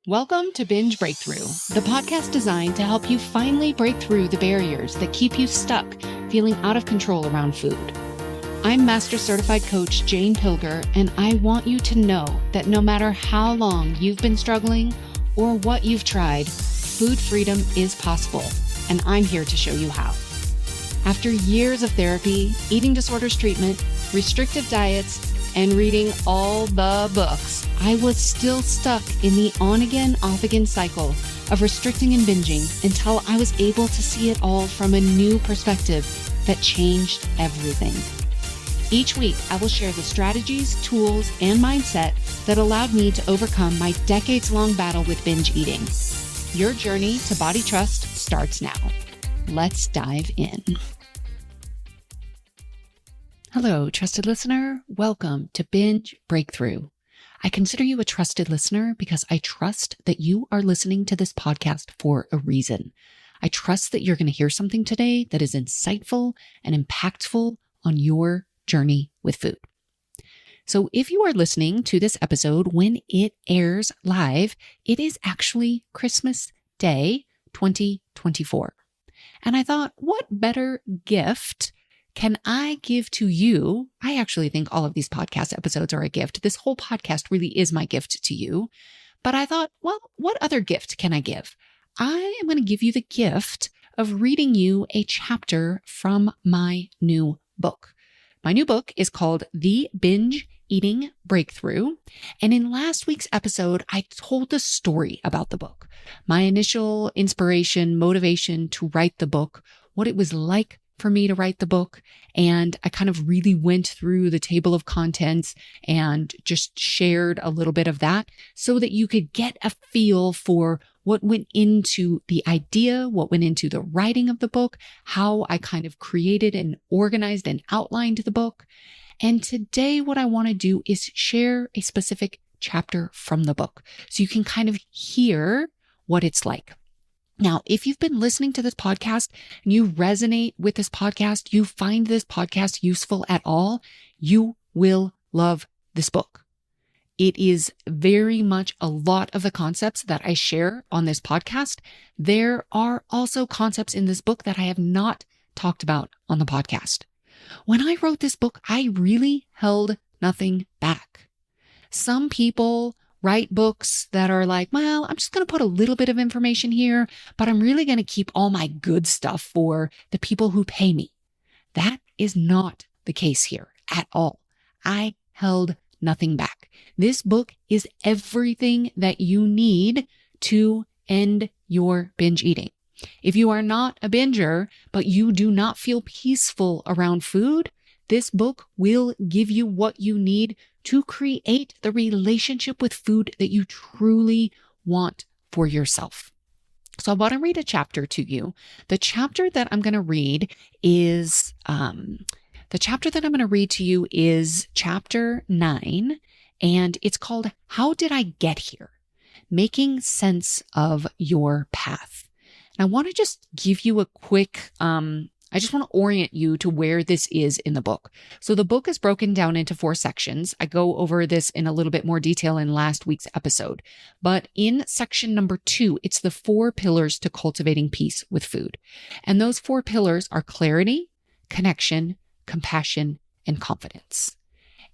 Welcome to Binge Breakthrough, the podcast designed to help you finally break through the barriers that keep you stuck feeling out of control around food. I'm Master Certified Coach Jane Pilger, and I want you to know that no matter how long you've been struggling or what you've tried, food freedom is possible, and I'm here to show you how. After years of therapy, eating disorders treatment, restrictive diets, and reading all the books, I was still stuck in the on-again, off-again cycle of restricting and binging until I was able to see it all from a new perspective that changed everything. Each week, I will share the strategies, tools, and mindset that allowed me to overcome my decades-long battle with binge eating. Your journey to body trust starts now. Let's dive in. Hello, trusted listener. Welcome to Binge Breakthrough. I consider you a trusted listener because I trust that you are listening to this podcast for a reason. I trust that you're going to hear something today that is insightful and impactful on your journey with food. So if you are listening to this episode when it airs live, it is actually Christmas Day 2024. And I thought, what better gift can I give to you? I actually think all of these podcast episodes are a gift. This whole podcast really is my gift to you. But I thought, well, what other gift can I give? I am going to give you the gift of reading you a chapter from my new book. My new book is called The Binge Eating Breakthrough. And in last week's episode, I told the story about the book, my initial inspiration, motivation to write the book, what it was like for me to write the book. And I kind of really went through the table of contents and just shared a little bit of that so that you could get a feel for what went into the idea, what went into the writing of the book, how I kind of created and organized and outlined the book. And today what I want to do is share a specific chapter from the book so you can kind of hear what it's like. Now, if you've been listening to this podcast and you resonate with this podcast, you find this podcast useful at all, you will love this book. It is very much a lot of the concepts that I share on this podcast. There are also concepts in this book that I have not talked about on the podcast. When I wrote this book, I really held nothing back. Some people write books that are like, well, I'm just going to put a little bit of information here, but I'm really going to keep all my good stuff for the people who pay me. That is not the case here at all. I held nothing back. This book is everything that you need to end your binge eating. If you are not a binger, but you do not feel peaceful around food, this book will give you what you need to create the relationship with food that you truly want for yourself. So I want to read a chapter to you. The chapter that I'm going to read is chapter 9, and it's called How Did I Get Here? Making Sense of Your Path. And I want to just give you a quick I just want to orient you to where this is in the book. So the book is broken down into 4 sections. I go over this in a little bit more detail in last week's episode. But in section number 2, it's the 4 pillars to cultivating peace with food. And those 4 pillars are clarity, connection, compassion, and confidence.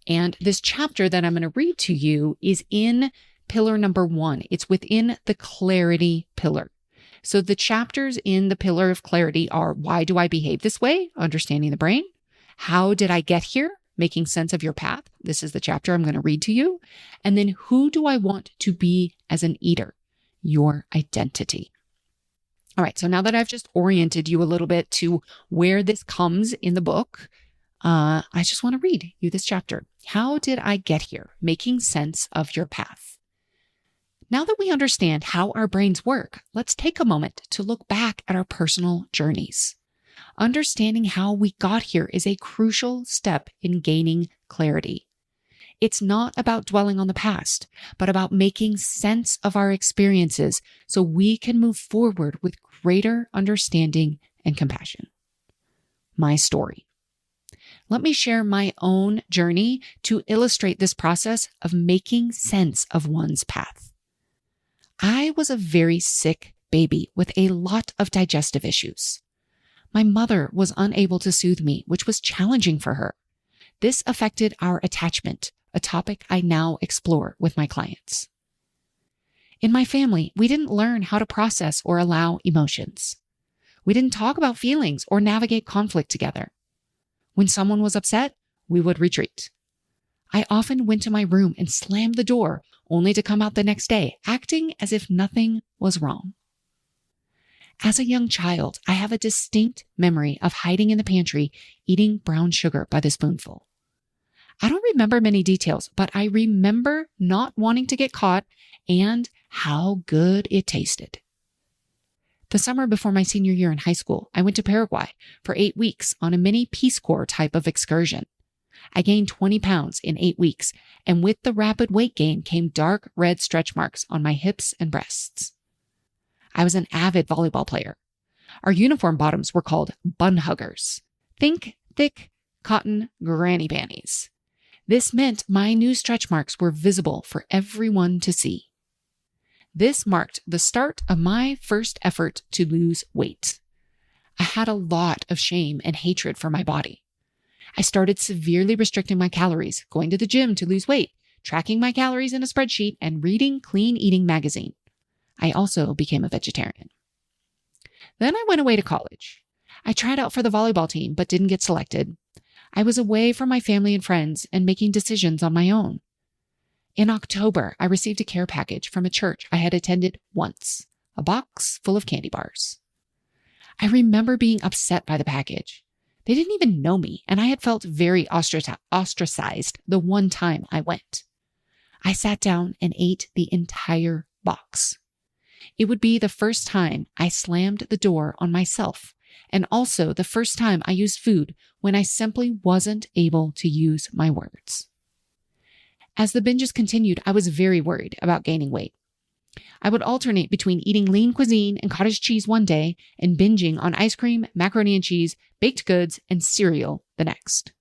And this chapter that I'm going to read to you is in pillar number 1. It's within the clarity pillar. So the chapters in the pillar of clarity are why do I behave this way? Understanding the brain. How did I get here? Making sense of your path. This is the chapter I'm going to read to you. And then who do I want to be as an eater? Your identity. All right. So now that I've just oriented you a little bit to where this comes in the book, I just want to read you this chapter. How did I get here? Making sense of your path. Now that we understand how our brains work, let's take a moment to look back at our personal journeys. Understanding how we got here is a crucial step in gaining clarity. It's not about dwelling on the past, but about making sense of our experiences so we can move forward with greater understanding and compassion. My story. Let me share my own journey to illustrate this process of making sense of one's path. I was a very sick baby with a lot of digestive issues. My mother was unable to soothe me, which was challenging for her. This affected our attachment, a topic I now explore with my clients. In my family, we didn't learn how to process or allow emotions. We didn't talk about feelings or navigate conflict together. When someone was upset, we would retreat. I often went to my room and slammed the door, only to come out the next day, acting as if nothing was wrong. As a young child, I have a distinct memory of hiding in the pantry, eating brown sugar by the spoonful. I don't remember many details, but I remember not wanting to get caught and how good it tasted. The summer before my senior year in high school, I went to Paraguay for 8 weeks on a mini Peace Corps type of excursion. I gained 20 pounds in 8 weeks, and with the rapid weight gain came dark red stretch marks on my hips and breasts. I was an avid volleyball player. Our uniform bottoms were called bun huggers. Think thick cotton granny panties. This meant my new stretch marks were visible for everyone to see. This marked the start of my first effort to lose weight. I had a lot of shame and hatred for my body. I started severely restricting my calories, going to the gym to lose weight, tracking my calories in a spreadsheet, and reading Clean Eating magazine. I also became a vegetarian. Then I went away to college. I tried out for the volleyball team, but didn't get selected. I was away from my family and friends and making decisions on my own. In October, I received a care package from a church I had attended once, a box full of candy bars. I remember being upset by the package. They didn't even know me, and I had felt very ostracized the one time I went. I sat down and ate the entire box. It would be the first time I slammed the door on myself, and also the first time I used food when I simply wasn't able to use my words. As the binges continued, I was very worried about gaining weight. I would alternate between eating lean cuisine and cottage cheese one day and binging on ice cream, macaroni and cheese, baked goods, and cereal the next.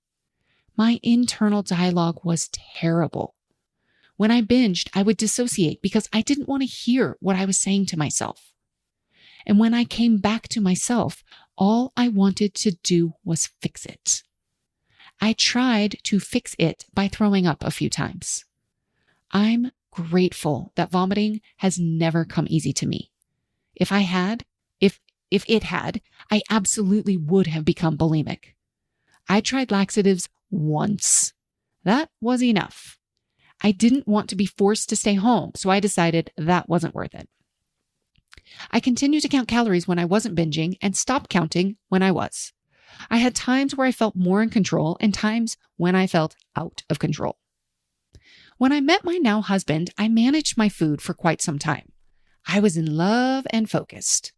My internal dialogue was terrible. When I binged, I would dissociate because I didn't want to hear what I was saying to myself. And when I came back to myself, all I wanted to do was fix it. I tried to fix it by throwing up a few times. I'm grateful that vomiting has never come easy to me. If it had, I absolutely would have become bulimic. I tried laxatives once. That was enough. I didn't want to be forced to stay home, so I decided that wasn't worth it. I continued to count calories when I wasn't binging and stopped counting when I was. I had times where I felt more in control and times when I felt out of control. When I met my now husband, I managed my food for quite some time. I was in love and focused.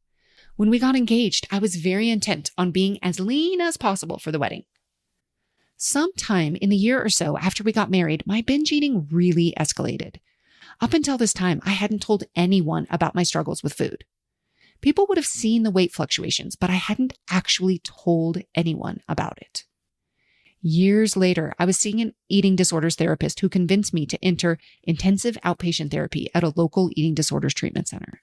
When we got engaged, I was very intent on being as lean as possible for the wedding. Sometime in the year or so after we got married, my binge eating really escalated. Up until this time, I hadn't told anyone about my struggles with food. People would have seen the weight fluctuations, but I hadn't actually told anyone about it. Years later, I was seeing an eating disorders therapist who convinced me to enter intensive outpatient therapy at a local eating disorders treatment center.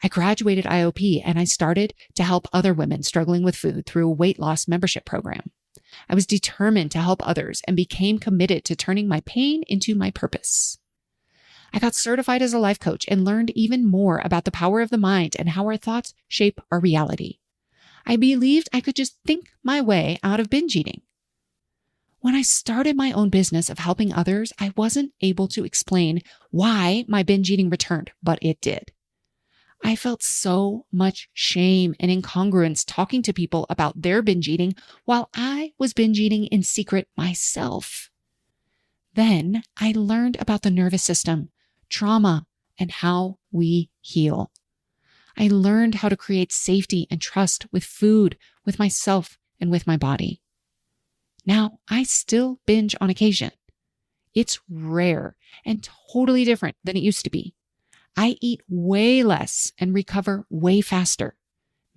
I graduated IOP and I started to help other women struggling with food through a weight loss membership program. I was determined to help others and became committed to turning my pain into my purpose. I got certified as a life coach and learned even more about the power of the mind and how our thoughts shape our reality. I believed I could just think my way out of binge eating. When I started my own business of helping others, I wasn't able to explain why my binge eating returned, but it did. I felt so much shame and incongruence talking to people about their binge eating while I was binge eating in secret myself. Then I learned about the nervous system, trauma, and how we heal. I learned how to create safety and trust with food, with myself, and with my body. Now, I still binge on occasion. It's rare and totally different than it used to be. I eat way less and recover way faster.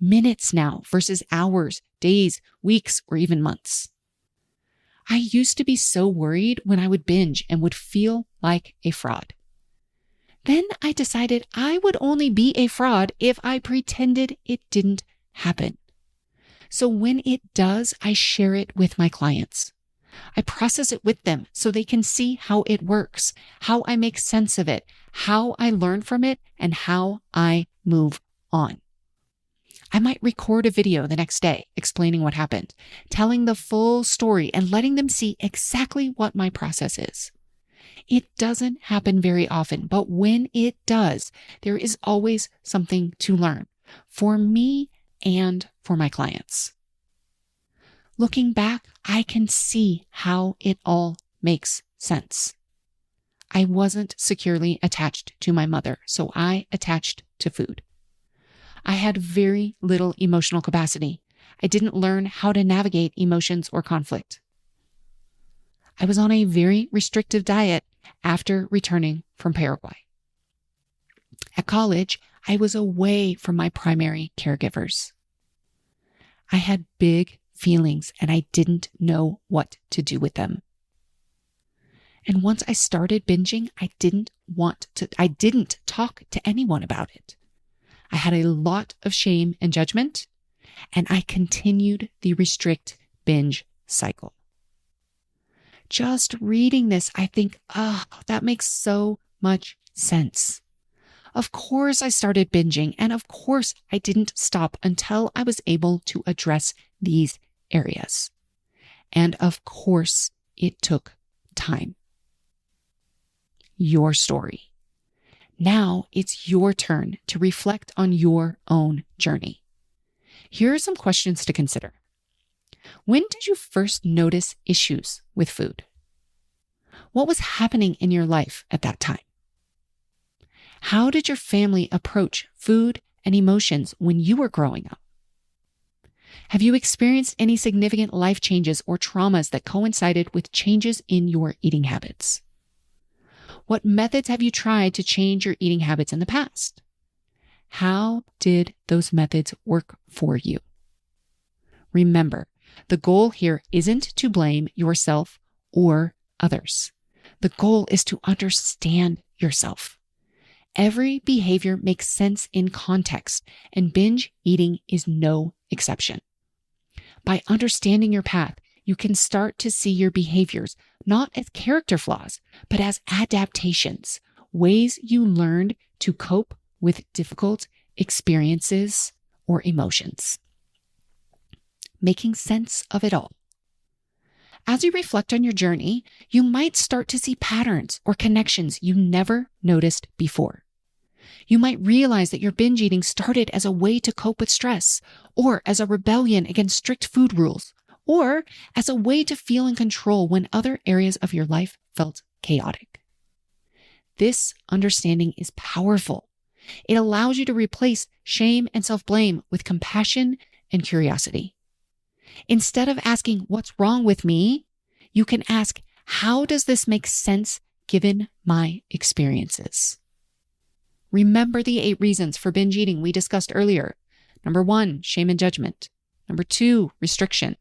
Minutes now versus hours, days, weeks, or even months. I used to be so worried when I would binge and would feel like a fraud. Then I decided I would only be a fraud if I pretended it didn't happen. So when it does, I share it with my clients. I process it with them so they can see how it works, how I make sense of it, how I learn from it, and how I move on. I might record a video the next day explaining what happened, telling the full story and letting them see exactly what my process is. It doesn't happen very often, but when it does, there is always something to learn for me and for my clients. Looking back, I can see how it all makes sense. I wasn't securely attached to my mother, so I attached to food. I had very little emotional capacity. I didn't learn how to navigate emotions or conflict. I was on a very restrictive diet after returning from Paraguay. At college, I was away from my primary caregivers. I had big feelings and I didn't know what to do with them. And once I started binging, I didn't talk to anyone about it. I had a lot of shame and judgment, and I continued the restrict binge cycle. Just reading this, I think, that makes so much sense. Of course I started binging, and of course I didn't stop until I was able to address these areas. And of course it took time. Your story. Now it's your turn to reflect on your own journey. Here are some questions to consider. When did you first notice issues with food? What was happening in your life at that time? How did your family approach food and emotions when you were growing up? Have you experienced any significant life changes or traumas that coincided with changes in your eating habits? What methods have you tried to change your eating habits in the past? How did those methods work for you? Remember, the goal here isn't to blame yourself or others. The goal is to understand yourself. Every behavior makes sense in context, and binge eating is no exception. By understanding your path, you can start to see your behaviors not as character flaws, but as adaptations, ways you learned to cope with difficult experiences or emotions. Making sense of it all. As you reflect on your journey, you might start to see patterns or connections you never noticed before. You might realize that your binge eating started as a way to cope with stress, or as a rebellion against strict food rules, or as a way to feel in control when other areas of your life felt chaotic. This understanding is powerful. It allows you to replace shame and self-blame with compassion and curiosity. Instead of asking, "What's wrong with me?" you can ask, "How does this make sense given my experiences?" Remember the 8 reasons for binge eating we discussed earlier. Number 1, shame and judgment. Number 2, restriction.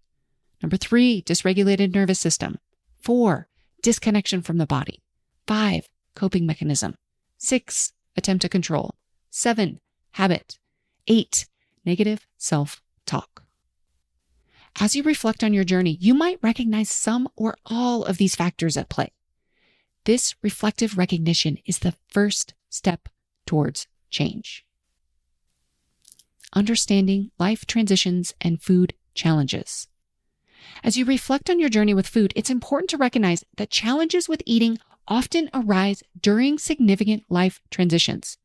Number 3, dysregulated nervous system. 4, disconnection from the body. 5, coping mechanism. 6, attempt to control. 7, habit. 8, negative self-talk. As you reflect on your journey, you might recognize some or all of these factors at play. This reflective recognition is the first step towards change. Understanding life transitions and food challenges. As you reflect on your journey with food, it's important to recognize that challenges with eating often arise during significant life transitions.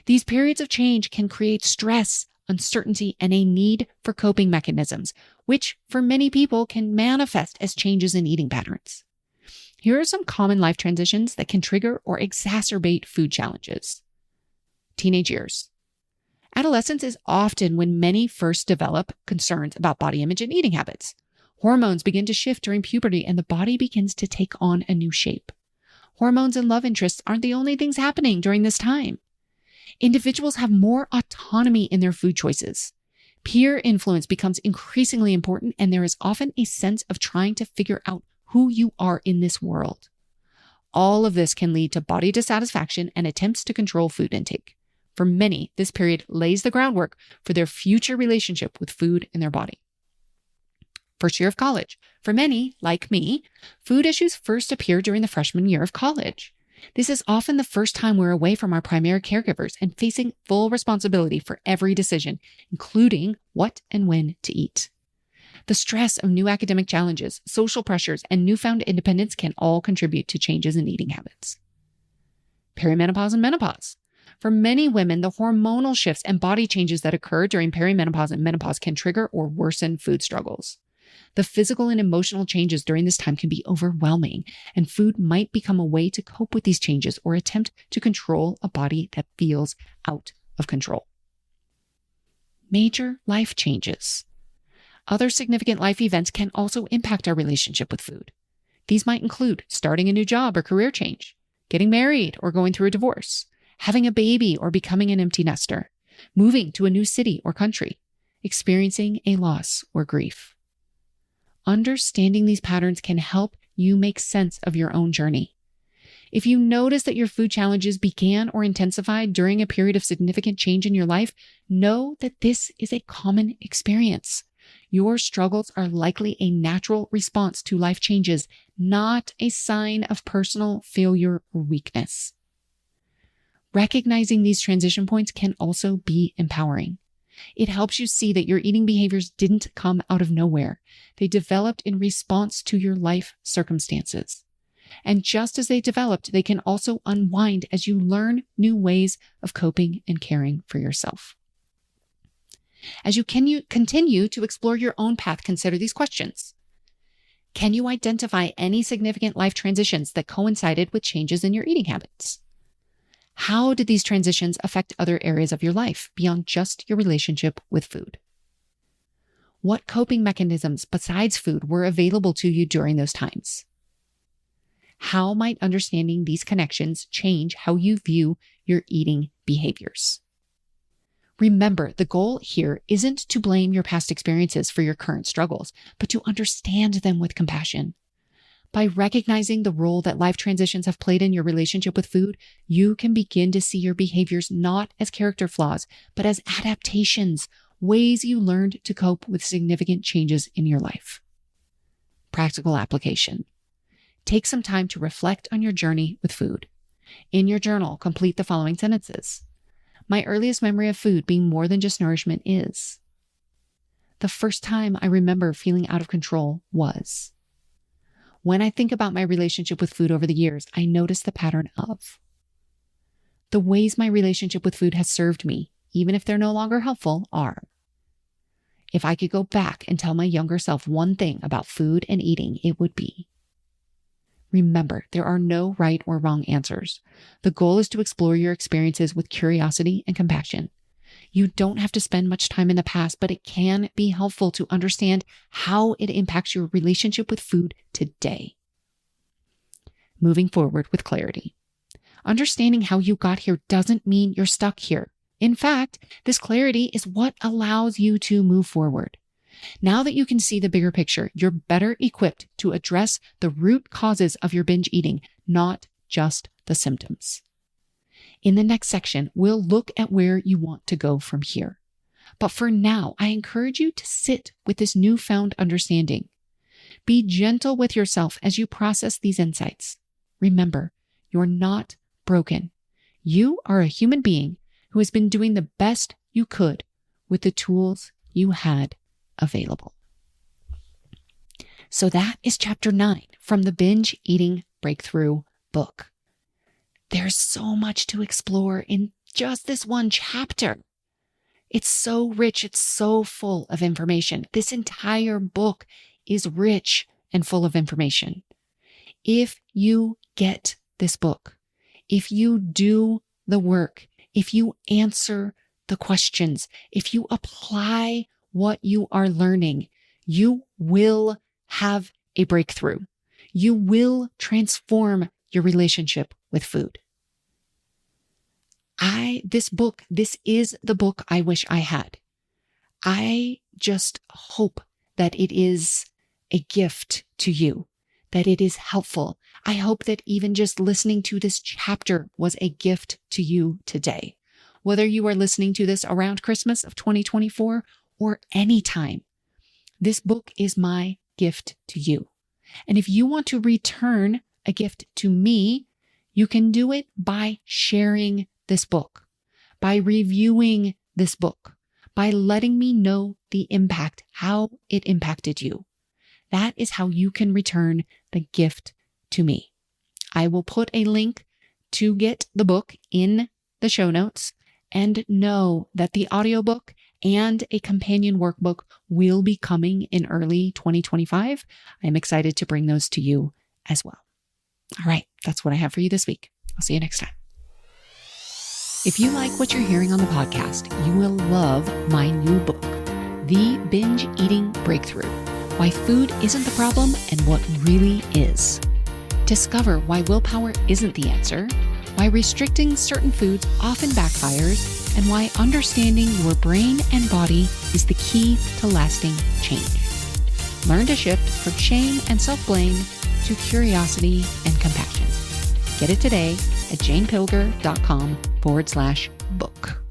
These periods of change can create stress, uncertainty, and a need for coping mechanisms, which for many people can manifest as changes in eating patterns. Here are some common life transitions that can trigger or exacerbate food challenges. Teenage years. Adolescence is often when many first develop concerns about body image and eating habits. Hormones begin to shift during puberty and the body begins to take on a new shape. Hormones and love interests aren't the only things happening during this time. Individuals have more autonomy in their food choices. Peer influence becomes increasingly important, and there is often a sense of trying to figure out who you are in this world. All of this can lead to body dissatisfaction and attempts to control food intake. For many, this period lays the groundwork for their future relationship with food and their body. First year of college. For many, like me, food issues first appear during the freshman year of college. This is often the first time we're away from our primary caregivers and facing full responsibility for every decision, including what and when to eat. The stress of new academic challenges, social pressures, and newfound independence can all contribute to changes in eating habits. Perimenopause and menopause. For many women, the hormonal shifts and body changes that occur during perimenopause and menopause can trigger or worsen food struggles. The physical and emotional changes during this time can be overwhelming, and food might become a way to cope with these changes or attempt to control a body that feels out of control. Major life changes. Other significant life events can also impact our relationship with food. These might include starting a new job or career change, getting married or going through a divorce, having a baby or becoming an empty nester, moving to a new city or country, experiencing a loss or grief. Understanding these patterns can help you make sense of your own journey. If you notice that your food challenges began or intensified during a period of significant change in your life, know that this is a common experience. Your struggles are likely a natural response to life changes, not a sign of personal failure or weakness. Recognizing these transition points can also be empowering. It helps you see that your eating behaviors didn't come out of nowhere. They developed in response to your life circumstances. And just as they developed, they can also unwind as you learn new ways of coping and caring for yourself. As you continue to explore your own path, consider these questions. Can you identify any significant life transitions that coincided with changes in your eating habits? How did these transitions affect other areas of your life beyond just your relationship with food? What coping mechanisms besides food were available to you during those times? How might understanding these connections change how you view your eating behaviors? Remember, the goal here isn't to blame your past experiences for your current struggles, but to understand them with compassion. By recognizing the role that life transitions have played in your relationship with food, you can begin to see your behaviors not as character flaws, but as adaptations, ways you learned to cope with significant changes in your life. Practical application. Take some time to reflect on your journey with food. In your journal, complete the following sentences. My earliest memory of food being more than just nourishment is. The first time I remember feeling out of control was. When I think about my relationship with food over the years, I notice the pattern of. The ways my relationship with food has served me, even if they're no longer helpful, are. If I could go back and tell my younger self one thing about food and eating, it would be. Remember, there are no right or wrong answers. The goal is to explore your experiences with curiosity and compassion. You don't have to spend much time in the past, but it can be helpful to understand how it impacts your relationship with food today. Moving forward with clarity. Understanding how you got here doesn't mean you're stuck here. In fact, this clarity is what allows you to move forward. Now that you can see the bigger picture, you're better equipped to address the root causes of your binge eating, not just the symptoms. In the next section, we'll look at where you want to go from here. But for now, I encourage you to sit with this newfound understanding. Be gentle with yourself as you process these insights. Remember, you're not broken. You are a human being who has been doing the best you could with the tools you had available. So that is chapter 9 from the Binge Eating Breakthrough book. There's so much to explore in just this one chapter. It's so rich. It's so full of information. This entire book is rich and full of information. If you get this book, if you do the work, if you answer the questions, if you apply what you are learning, you will have a breakthrough. You will transform your relationship with food. This is the book I wish I had. I just hope that it is a gift to you, that it is helpful. I hope that even just listening to this chapter was a gift to you today. Whether you are listening to this around Christmas of 2024 or anytime, this book is my gift to you. And if you want to return a gift to me, you can do it by sharing this book, by reviewing this book, by letting me know the impact, how it impacted you. That is how you can return the gift to me. I will put a link to get the book in the show notes, and know that the audiobook and a companion workbook will be coming in early 2025. I'm excited to bring those to you as well. All right, that's what I have for you this week. I'll see you next time. If you like what you're hearing on the podcast, you will love my new book, The Binge Eating Breakthrough: Why Food Isn't the Problem and What Really Is. Discover why willpower isn't the answer, why restricting certain foods often backfires, and why understanding your brain and body is the key to lasting change. Learn to shift from shame and self-blame to curiosity and compassion. Get it today at janepilger.com/book.